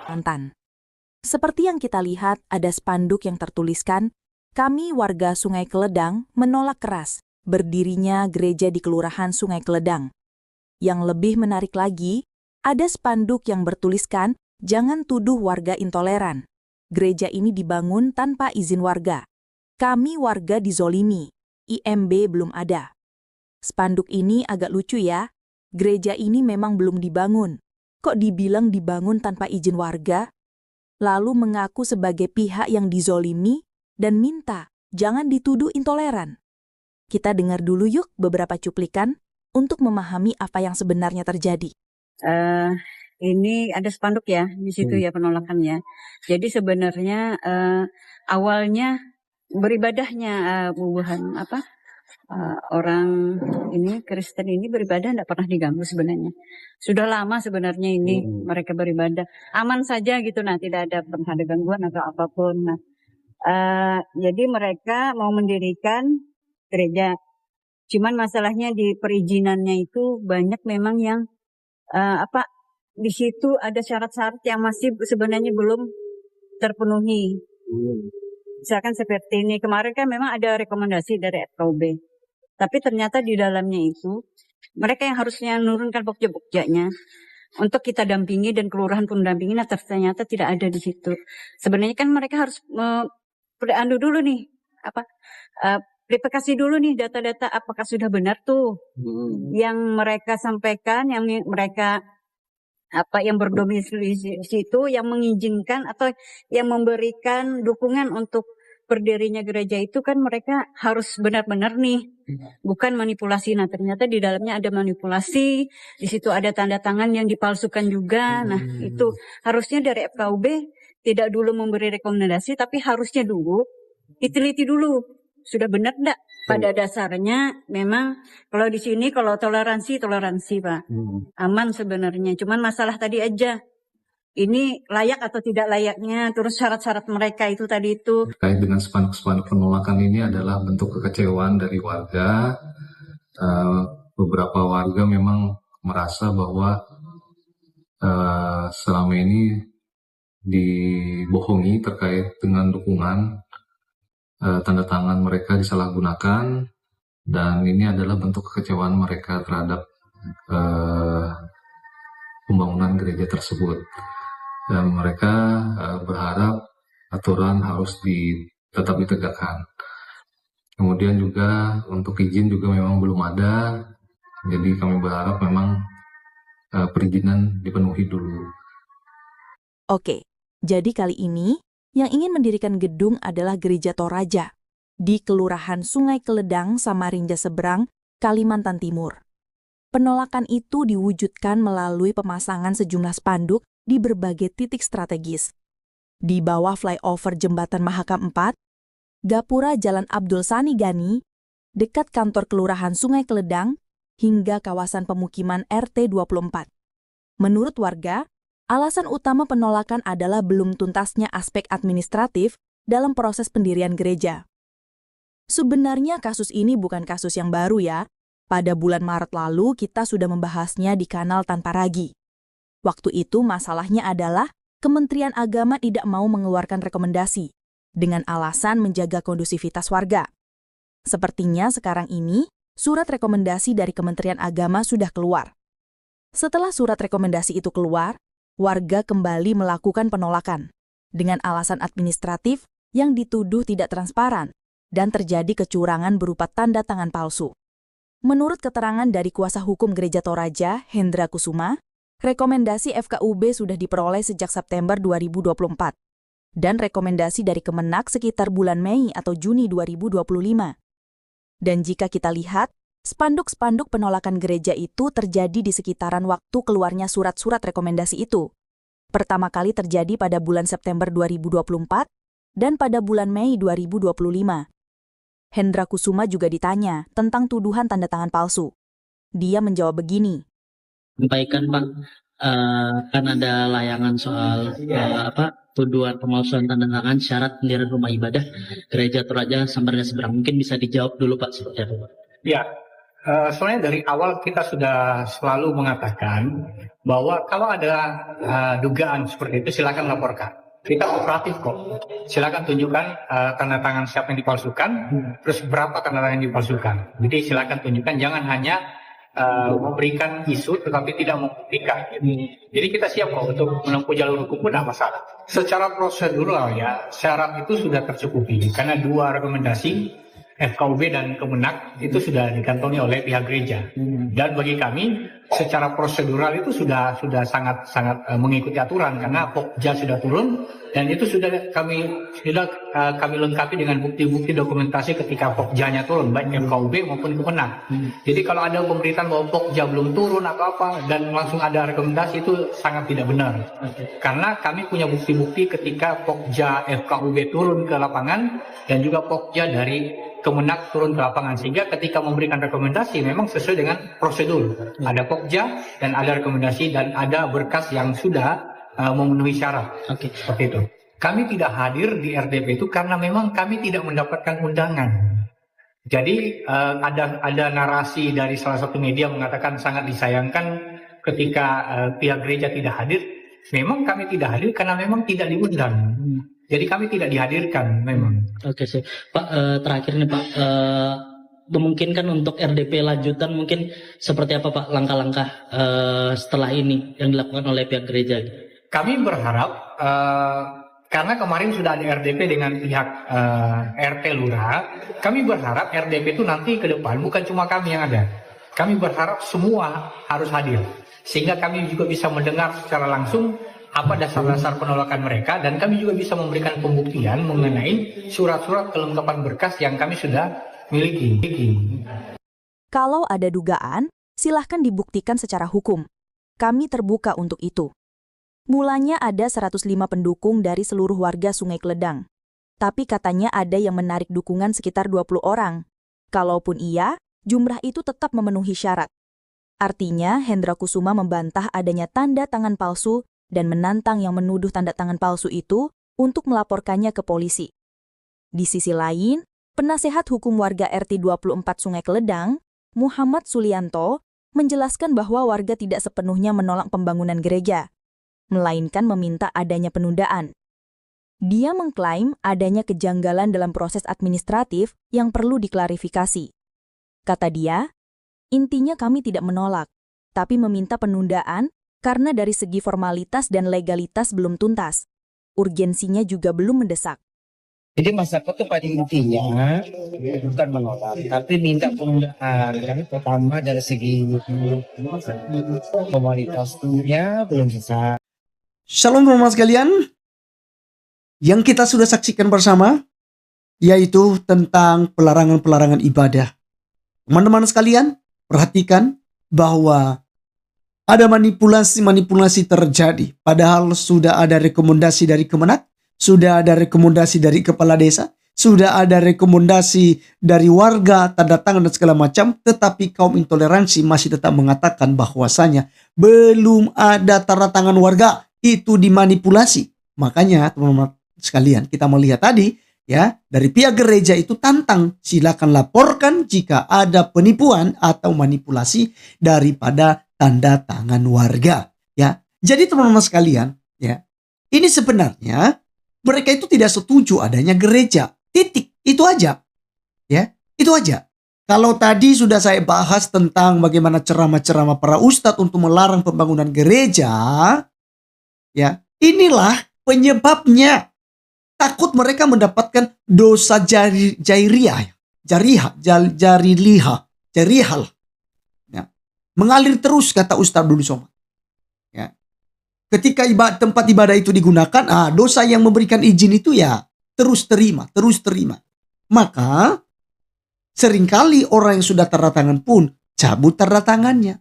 Kalimantan. Seperti yang kita lihat, ada spanduk yang tertuliskan, "Kami warga Sungai Keledang menolak keras berdirinya gereja di Kelurahan Sungai Keledang." Yang lebih menarik lagi, ada spanduk yang bertuliskan, "Jangan tuduh warga intoleran. Gereja ini dibangun tanpa izin warga. Kami warga dizolimi. IMB belum ada." Spanduk ini agak lucu ya. Gereja ini memang belum dibangun. Kok dibilang dibangun tanpa izin warga? Lalu mengaku sebagai pihak yang dizolimi dan minta jangan dituduh intoleran. Kita dengar dulu yuk beberapa cuplikan untuk memahami apa yang sebenarnya terjadi. Ini ada spanduk ya di situ ya penolakannya. Jadi sebenarnya awalnya beribadahnya orang ini Kristen ini beribadah tidak pernah diganggu sebenarnya. Sudah lama sebenarnya ini mereka beribadah aman saja gitu, nah tidak pernah ada gangguan atau apapun. Nah, jadi mereka mau mendirikan gereja. Cuman masalahnya di perizinannya itu banyak memang yang di situ ada syarat-syarat yang masih sebenarnya belum terpenuhi. Misalkan seperti ini, kemarin kan memang ada rekomendasi dari FKUB. Tapi ternyata di dalamnya itu, mereka yang harusnya menurunkan pokja-pogjanya untuk kita dampingi dan kelurahan pun dampingi, nah ternyata tidak ada di situ. Sebenarnya kan mereka harus dulu nih, verifikasi dulu nih data-data apakah sudah benar tuh yang mereka sampaikan, yang mereka yang berdomisili di situ, yang mengizinkan atau yang memberikan dukungan untuk berdirinya gereja itu kan mereka harus benar-benar nih, bukan manipulasi. Nah ternyata di dalamnya ada manipulasi, di situ ada tanda tangan yang dipalsukan juga. Nah itu harusnya dari FKUB tidak dulu memberi rekomendasi, tapi harusnya dulu diteliti dulu sudah benar enggak. Pada dasarnya memang kalau di sini kalau toleransi Pak, aman sebenarnya. Cuman masalah tadi aja, ini layak atau tidak layaknya, terus syarat-syarat mereka itu tadi itu. Terkait dengan spanduk-spanduk penolakan ini adalah bentuk kekecewaan dari warga. Beberapa warga memang merasa bahwa selama ini dibohongi terkait dengan dukungan, tanda tangan mereka disalahgunakan, dan ini adalah bentuk kekecewaan mereka terhadap pembangunan gereja tersebut. Dan mereka berharap aturan harus tetap ditegakkan. Kemudian juga untuk izin juga memang belum ada, jadi kami berharap memang perizinan dipenuhi dulu. Oke, jadi kali ini yang ingin mendirikan gedung adalah Gereja Toraja di Kelurahan Sungai Keledang, Samarinja Seberang, Kalimantan Timur. Penolakan itu diwujudkan melalui pemasangan sejumlah spanduk di berbagai titik strategis. Di bawah flyover Jembatan Mahakam 4, Gapura Jalan Abdul Sani Gani, dekat kantor Kelurahan Sungai Keledang, hingga kawasan pemukiman RT 24. Menurut warga, alasan utama penolakan adalah belum tuntasnya aspek administratif dalam proses pendirian gereja. Sebenarnya kasus ini bukan kasus yang baru ya. Pada bulan Maret lalu kita sudah membahasnya di kanal Tanpa Ragi. Waktu itu masalahnya adalah Kementerian Agama tidak mau mengeluarkan rekomendasi dengan alasan menjaga kondusivitas warga. Sepertinya sekarang ini surat rekomendasi dari Kementerian Agama sudah keluar. Setelah surat rekomendasi itu keluar, warga kembali melakukan penolakan dengan alasan administratif yang dituduh tidak transparan dan terjadi kecurangan berupa tanda tangan palsu. Menurut keterangan dari kuasa hukum Gereja Toraja, Hendra Kusuma, rekomendasi FKUB sudah diperoleh sejak September 2024 dan rekomendasi dari Kemenak sekitar bulan Mei atau Juni 2025. Dan jika kita lihat, spanduk-spanduk penolakan gereja itu terjadi di sekitaran waktu keluarnya surat-surat rekomendasi itu. Pertama kali terjadi pada bulan September 2024 dan pada bulan Mei 2025. Hendra Kusuma juga ditanya tentang tuduhan tanda tangan palsu. Dia menjawab begini. Sampaikan Pak, kan ada layangan soal tuduhan pemalsuan tanda tangan syarat pendirian rumah ibadah Gereja Toraja Samarinja Seberang. Mungkin bisa dijawab dulu Pak seperti apa Pak? Ya, Soalnya dari awal kita sudah selalu mengatakan bahwa kalau ada dugaan seperti itu silakan laporkan. Kita kooperatif kok. Silakan tunjukkan tanda tangan siapa yang dipalsukan, terus berapa tanda tangan yang dipalsukan. Jadi silakan tunjukkan, jangan hanya memberikan isu tetapi tidak membuktikan. Jadi kita siap kok untuk menempuh jalur hukum pun tidak masalah. Secara prosedural ya, syarat itu sudah tercukupi karena 2 rekomendasi FKUB dan Kemenak itu sudah dikantongi oleh pihak gereja. Dan bagi kami secara prosedural itu sudah sangat mengikuti aturan karena Pokja sudah turun dan itu sudah kami lengkapi dengan bukti-bukti dokumentasi ketika Pokjanya turun baik FKUB maupun Kemenak. Jadi kalau ada pemberitaan bahwa Pokja belum turun atau apa dan langsung ada rekomendasi itu sangat tidak benar. Karena kami punya bukti-bukti ketika Pokja FKUB turun ke lapangan dan juga Pokja dari Kemenak turun ke lapangan, sehingga ketika memberikan rekomendasi memang sesuai dengan prosedur. Ada Pokja dan ada rekomendasi dan ada berkas yang sudah memenuhi syarat. Seperti itu. Kami tidak hadir di RDP itu karena memang kami tidak mendapatkan undangan. Jadi ada narasi dari salah satu media mengatakan sangat disayangkan ketika pihak gereja tidak hadir. Memang kami tidak hadir karena memang tidak diundang. Jadi kami tidak dihadirkan memang. Oke sih, Pak. Terakhir nih Pak, memungkinkan untuk RDP lanjutan mungkin seperti apa Pak langkah-langkah setelah ini yang dilakukan oleh pihak gereja? Kami berharap karena kemarin sudah ada RDP dengan pihak RT Lurah, kami berharap RDP itu nanti ke depan bukan cuma kami yang ada. Kami berharap semua harus hadir sehingga kami juga bisa mendengar secara langsung apa dasar-dasar penolakan mereka dan kami juga bisa memberikan pembuktian mengenai surat-surat kelengkapan berkas yang kami sudah miliki. Kalau ada dugaan, silahkan dibuktikan secara hukum. Kami terbuka untuk itu. Mulanya ada 105 pendukung dari seluruh warga Sungai Kledang. Tapi katanya ada yang menarik dukungan sekitar 20 orang. Kalaupun iya, jumlah itu tetap memenuhi syarat. Artinya, Hendra Kusuma membantah adanya tanda tangan palsu dan menantang yang menuduh tanda tangan palsu itu untuk melaporkannya ke polisi. Di sisi lain, penasehat hukum warga RT 24 Sungai Kledang, Muhammad Sulianto, menjelaskan bahwa warga tidak sepenuhnya menolak pembangunan gereja, melainkan meminta adanya penundaan. Dia mengklaim adanya kejanggalan dalam proses administratif yang perlu diklarifikasi. Kata dia, intinya kami tidak menolak, tapi meminta penundaan karena dari segi formalitas dan legalitas belum tuntas. Urgensinya juga belum mendesak. Jadi masyarakat itu pada intinya bukan menolak, tapi minta penundaan. Karena pertama dari segi formalitasnya belum selesai. Shalom teman-teman sekalian, yang kita sudah saksikan bersama, yaitu tentang pelarangan-pelarangan ibadah. Teman-teman sekalian, perhatikan bahwa ada manipulasi-manipulasi terjadi. Padahal sudah ada rekomendasi dari Kemenak, sudah ada rekomendasi dari kepala desa, sudah ada rekomendasi dari warga, tanda tangan dan segala macam. Tetapi kaum intoleransi masih tetap mengatakan bahwasanya belum ada tanda tangan warga. Itu dimanipulasi. Makanya teman-teman sekalian, kita melihat tadi ya, dari pihak gereja itu tantang, silakan laporkan jika ada penipuan atau manipulasi daripada tanda tangan warga ya. Jadi teman-teman sekalian ya, ini sebenarnya mereka itu tidak setuju adanya gereja. Titik, itu aja. Ya, itu aja. Kalau tadi sudah saya bahas tentang bagaimana ceramah-ceramah para ustadz untuk melarang pembangunan gereja, ya, inilah penyebabnya. Takut mereka mendapatkan dosa jarihah. Mengalir terus kata Ustaz Abdul Somad. Ya. Ketika tempat ibadah itu digunakan, dosa yang memberikan izin itu ya terus terima. Maka seringkali orang yang sudah tanda tangan pun cabut tanda tangannya.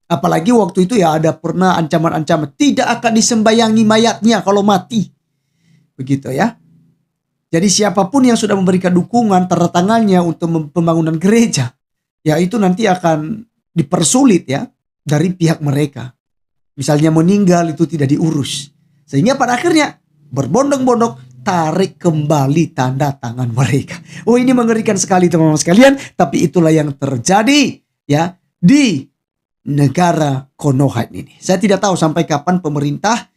Apalagi waktu itu ya ada pernah ancaman-ancaman tidak akan disembayangi mayatnya kalau mati. Begitu ya. Jadi siapapun yang sudah memberikan dukungan tanda tangannya untuk pembangunan gereja, ya itu nanti akan dipersulit ya dari pihak mereka. Misalnya meninggal itu tidak diurus. Sehingga pada akhirnya berbondong-bondong tarik kembali tanda tangan mereka. Oh, ini mengerikan sekali teman-teman sekalian, tapi itulah yang terjadi ya di negara Konoha ini. Saya tidak tahu sampai kapan pemerintah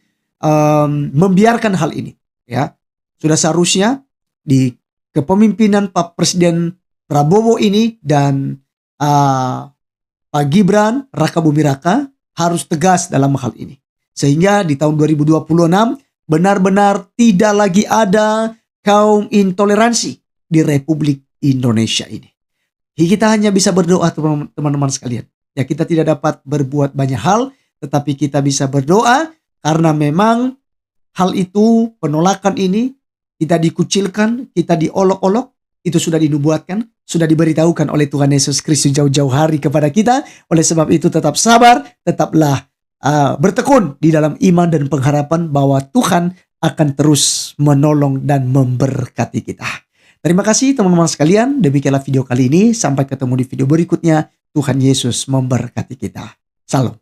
membiarkan hal ini ya. Sudah seharusnya di kepemimpinan Pak Presiden Prabowo ini dan Pak Gibran Raka Buming Raka harus tegas dalam hal ini. Sehingga di tahun 2026 benar-benar tidak lagi ada kaum intoleransi di Republik Indonesia ini. Kita hanya bisa berdoa teman-teman sekalian. Ya, kita tidak dapat berbuat banyak hal, tetapi kita bisa berdoa karena memang hal itu, penolakan ini, kita dikucilkan, kita diolok-olok, itu sudah dinubuatkan, sudah diberitahukan oleh Tuhan Yesus Kristus jauh-jauh hari kepada kita. Oleh sebab itu tetap sabar, tetaplah bertekun di dalam iman dan pengharapan bahwa Tuhan akan terus menolong dan memberkati kita. Terima kasih teman-teman sekalian. Demikianlah video kali ini. Sampai ketemu di video berikutnya. Tuhan Yesus memberkati kita. Salam.